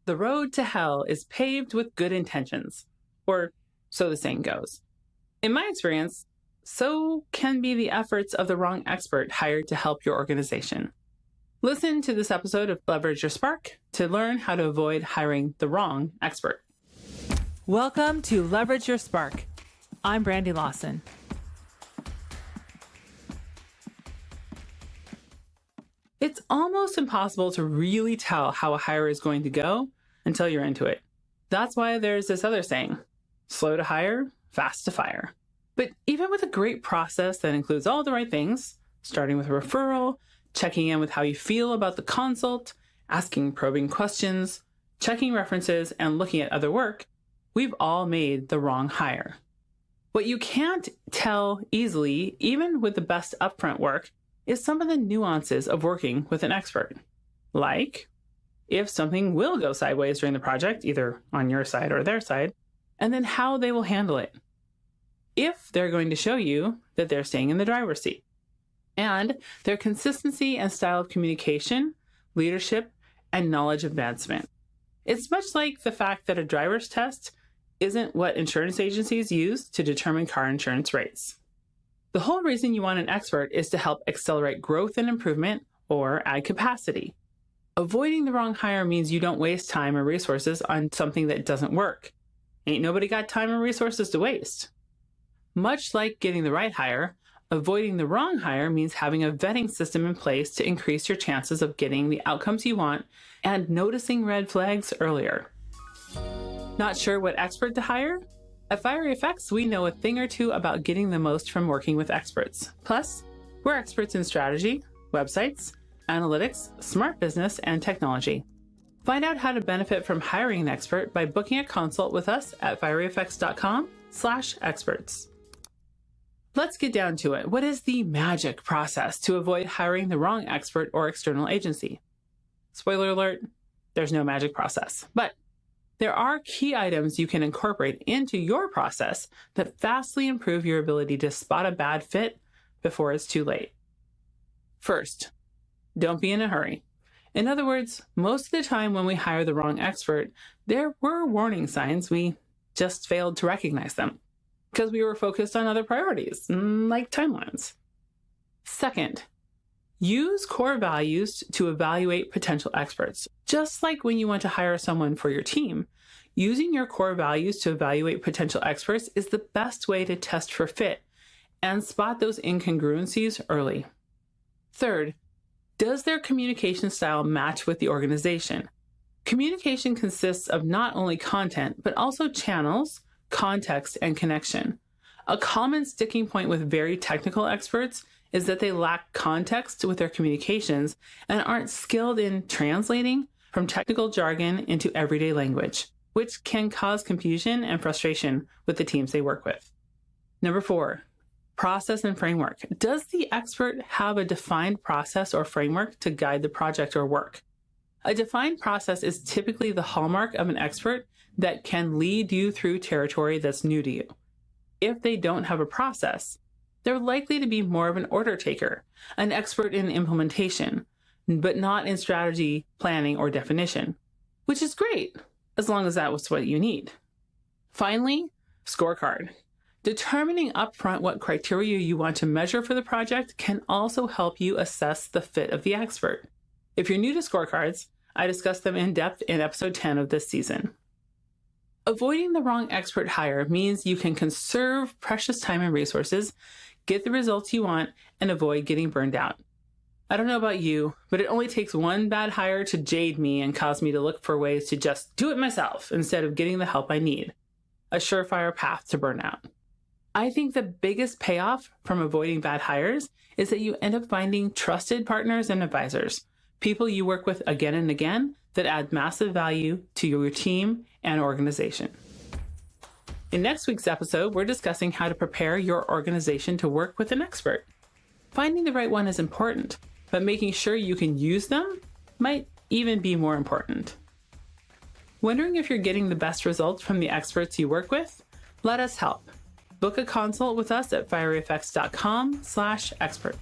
The road to hell is paved with good intentions, or so the saying goes. In my experience, so can be the efforts of the wrong expert hired to help your organization. Listen to this episode of Leverage Your Spark to learn how to avoid hiring the wrong expert. Welcome to Leverage Your Spark. I'm Brandy Lawson. It's almost impossible to really tell how a hire is going to go until you're into it. That's why there's this other saying, slow to hire, fast to fire. But even with a great process that includes all the right things, starting with a referral, checking in with how you feel about the consult, asking probing questions, checking references, and looking at other work, we've all made the wrong hire. What you can't tell easily, even with the best upfront work, is some of the nuances of working with an expert. Like, if something will go sideways during the project, either on your side or their side, and then how they will handle it. If they're going to show you that they're staying in the driver's seat. And their consistency and style of communication, leadership, and knowledge advancement. It's much like the fact that a driver's test isn't what insurance agencies use to determine car insurance rates. The whole reason you want an expert is to help accelerate growth and improvement or add capacity. Avoiding the wrong hire means you don't waste time or resources on something that doesn't work. Ain't nobody got time or resources to waste. Much like getting the right hire, avoiding the wrong hire means having a vetting system in place to increase your chances of getting the outcomes you want and noticing red flags earlier. Not sure what expert to hire? At FieryFX, we know a thing or two about getting the most from working with experts. Plus, we're experts in strategy, websites, analytics, smart business, and technology. Find out how to benefit from hiring an expert by booking a consult with us at FieryFX.com/experts. Let's get down to it. What is the magic process to avoid hiring the wrong expert or external agency? Spoiler alert, there's no magic process, but there are key items you can incorporate into your process that vastly improve your ability to spot a bad fit before it's too late. First, don't be in a hurry. In other words, most of the time when we hire the wrong expert, there were warning signs. We just failed to recognize them because we were focused on other priorities, like timelines. Second, use core values to evaluate potential experts. Just like when you want to hire someone for your team, using your core values to evaluate potential experts is the best way to test for fit and spot those incongruencies early. Third, does their communication style match with the organization? Communication consists of not only content, but also channels, context, and connection. A common sticking point with very technical experts is that they lack context with their communications and aren't skilled in translating from technical jargon into everyday language, which can cause confusion and frustration with the teams they work with. Number 4, process and framework. Does the expert have a defined process or framework to guide the project or work? A defined process is typically the hallmark of an expert that can lead you through territory that's new to you. If they don't have a process, they're likely to be more of an order taker, an expert in implementation, but not in strategy, planning, or definition, which is great, as long as that was what you need. Finally, scorecard. Determining upfront what criteria you want to measure for the project can also help you assess the fit of the expert. If you're new to scorecards, I discuss them in depth in episode 10 of this season. Avoiding the wrong expert hire means you can conserve precious time and resources, get the results you want, and avoid getting burned out. I don't know about you, but it only takes one bad hire to jade me and cause me to look for ways to just do it myself instead of getting the help I need. A surefire path to burnout. I think the biggest payoff from avoiding bad hires is that you end up finding trusted partners and advisors, people you work with again and again that add massive value to your team and organization. In next week's episode, we're discussing how to prepare your organization to work with an expert. Finding the right one is important, but making sure you can use them might even be more important. Wondering if you're getting the best results from the experts you work with? Let us help. Book a consult with us at FieryFX.com/experts.